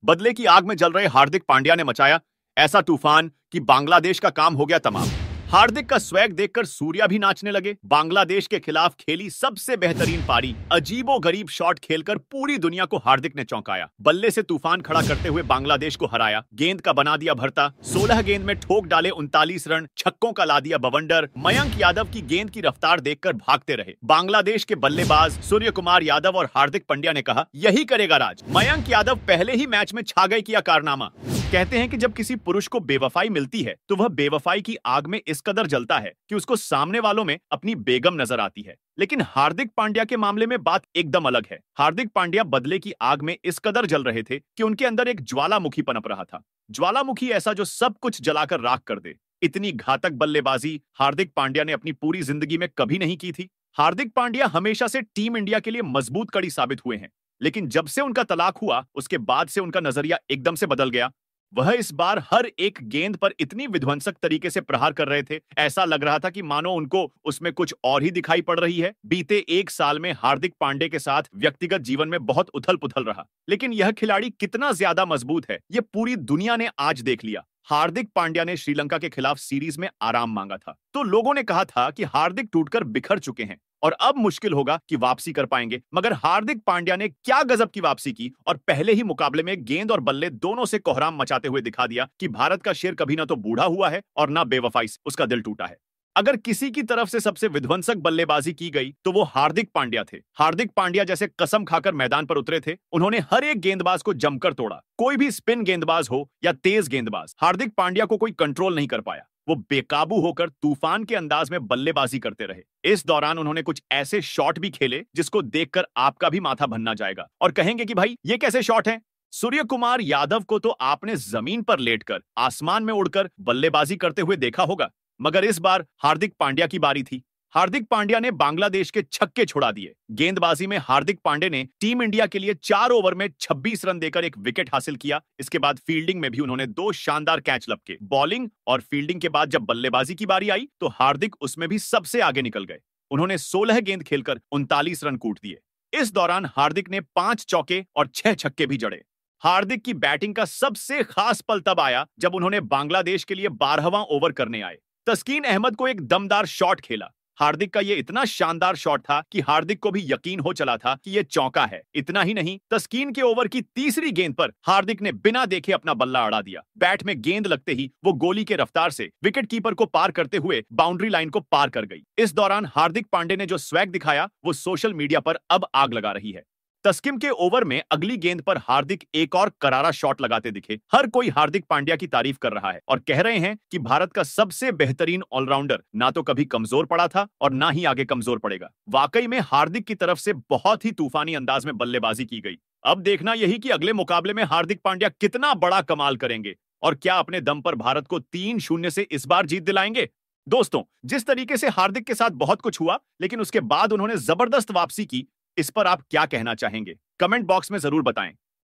बदले की आग में जल रहे हार्दिक पांड्या ने मचाया ऐसा तूफान कि बांग्लादेश का काम हो गया तमाम। हार्दिक का स्वैग देखकर सूर्या भी नाचने लगे। बांग्लादेश के खिलाफ खेली सबसे बेहतरीन पारी, अजीबोगरीब शॉट खेलकर पूरी दुनिया को हार्दिक ने चौंकाया। बल्ले से तूफान खड़ा करते हुए बांग्लादेश को हराया। गेंद का बना दिया भरता, 16 गेंद में ठोक डाले 39 रन, छक्कों का ला दिया बवंडर। मयंक यादव की गेंद की रफ्तार देखकर भागते रहे। बांग्लादेश के बल्लेबाज सूर्य कुमार यादव और हार्दिक पांड्या ने कहा, यही करेगा राज। मयंक यादव पहले ही मैच में छा गए, किया कारनामा। कहते हैं कि जब किसी पुरुष को बेवफाई मिलती है तो वह बेवफाई की आग में इस कदर जलता है कि उसको सामने वालों में अपनी बेगम नजर आती है। लेकिन हार्दिक पांड्या के मामले में बात एकदम अलग है। हार्दिक पांड्या बदले की आग में इस कदर जल रहे थे कि उनके अंदर एक ज्वालामुखी पनप रहा था। ज्वालामुखी ऐसा जो सब कुछ जलाकर राख कर दे। इतनी घातक बल्लेबाजी हार्दिक पांड्या ने अपनी पूरी जिंदगी में कभी नहीं की थी। हार्दिक पांड्या हमेशा से टीम इंडिया के लिए मजबूत कड़ी साबित हुए हैं, लेकिन जब से उनका तलाक हुआ उसके बाद से उनका नजरिया एकदम से बदल गया। वह इस बार हर एक गेंद पर इतनी विध्वंसक तरीके से प्रहार कर रहे थे, ऐसा लग रहा था कि मानो उनको उसमें कुछ और ही दिखाई पड़ रही है। बीते एक साल में हार्दिक पांड्या के साथ व्यक्तिगत जीवन में बहुत उथल पुथल रहा, लेकिन यह खिलाड़ी कितना ज्यादा मजबूत है यह पूरी दुनिया ने आज देख लिया। हार्दिक पांड्या ने श्रीलंका के खिलाफ सीरीज में आराम मांगा था तो लोगों ने कहा था कि हार्दिक टूटकर बिखर चुके हैं और अब मुश्किल होगा कि वापसी कर पाएंगे, मगर हार्दिक पांड्या ने क्या गजब की वापसी की और पहले ही मुकाबले में गेंद और बल्ले दोनों से कोहराम मचाते हुए दिखा दिया कि भारत का शेर कभी ना तो बूढ़ा हुआ है और ना बेवफाई से उसका दिल टूटा है। अगर किसी की तरफ से सबसे विध्वंसक बल्लेबाजी की गई तो वो हार्दिक पांड्या थे। हार्दिक पांड्या जैसे कसम खाकर मैदान पर उतरे थे। उन्होंने हर एक गेंदबाज को जमकर तोड़ा। कोई भी स्पिन गेंदबाज हो या तेज गेंदबाज, हार्दिक पांड्या को कोई कंट्रोल नहीं कर पाया। वो बेकाबू होकर तूफान के अंदाज में बल्लेबाजी करते रहे। इस दौरान उन्होंने कुछ ऐसे शॉट भी खेले जिसको देखकर आपका भी माथा भन्ना जाएगा और कहेंगे कि भाई ये कैसे शॉट हैं। सूर्य कुमार यादव को तो आपने जमीन पर लेटकर आसमान में उड़कर बल्लेबाजी करते हुए देखा होगा, मगर इस बार हार्दिक पांड्या की बारी थी। हार्दिक पांड्या ने बांग्लादेश के छक्के छुड़ा दिए। गेंदबाजी में हार्दिक पांड्या ने टीम इंडिया के लिए 4 ओवर में 26 रन देकर एक विकेट हासिल किया। इसके बाद फील्डिंग में भी उन्होंने 2 शानदार कैच लपके। बॉलिंग और फील्डिंग के बाद जब बल्लेबाजी की बारी आई तो हार्दिक उसमें भी सबसे आगे निकल गए। उन्होंने 16 गेंद खेलकर 39 रन कूट दिए। इस दौरान हार्दिक ने 5 चौके और 6 छक्के भी जड़े। हार्दिक की बैटिंग का सबसे खास पल तब आया जब उन्होंने बांग्लादेश के लिए 12वां ओवर करने आए। तस्कीन अहमद को एक दमदार शॉट खेला। हार्दिक का यह इतना शानदार शॉट था कि हार्दिक को भी यकीन हो चला था कि यह चौका है। इतना ही नहीं, तस्कीन के ओवर की तीसरी गेंद पर हार्दिक ने बिना देखे अपना बल्ला अड़ा दिया। बैट में गेंद लगते ही वो गोली के रफ्तार से विकेट कीपर को पार करते हुए बाउंड्री लाइन को पार कर गई। इस दौरान हार्दिक पांड्या ने जो स्वैग दिखाया वो सोशल मीडिया पर अब आग लगा रही है। तस्किन के ओवर में अगली गेंद पर हार्दिक एक और करारा शॉट लगाते दिखे। हर कोई हार्दिक पांड्या की तारीफ कर रहा है और कह रहे हैं कि भारत का सबसे बेहतरीन ऑलराउंडर ना तो कभी कमजोर पड़ा था और ना ही आगे कमजोर पड़ेगा। वाकई में हार्दिक की तरफ से बहुत ही तूफानी अंदाज में बल्लेबाजी की गई। अब देखना यही कि अगले मुकाबले में हार्दिक पांड्या कितना बड़ा कमाल करेंगे और क्या अपने दम पर भारत को 3-0 से इस बार जीत दिलाएंगे। दोस्तों, जिस तरीके से हार्दिक के साथ बहुत कुछ हुआ लेकिन उसके बाद उन्होंने जबरदस्त वापसी की, इस पर आप क्या कहना चाहेंगे? कमेंट बॉक्स में जरूर बताएं।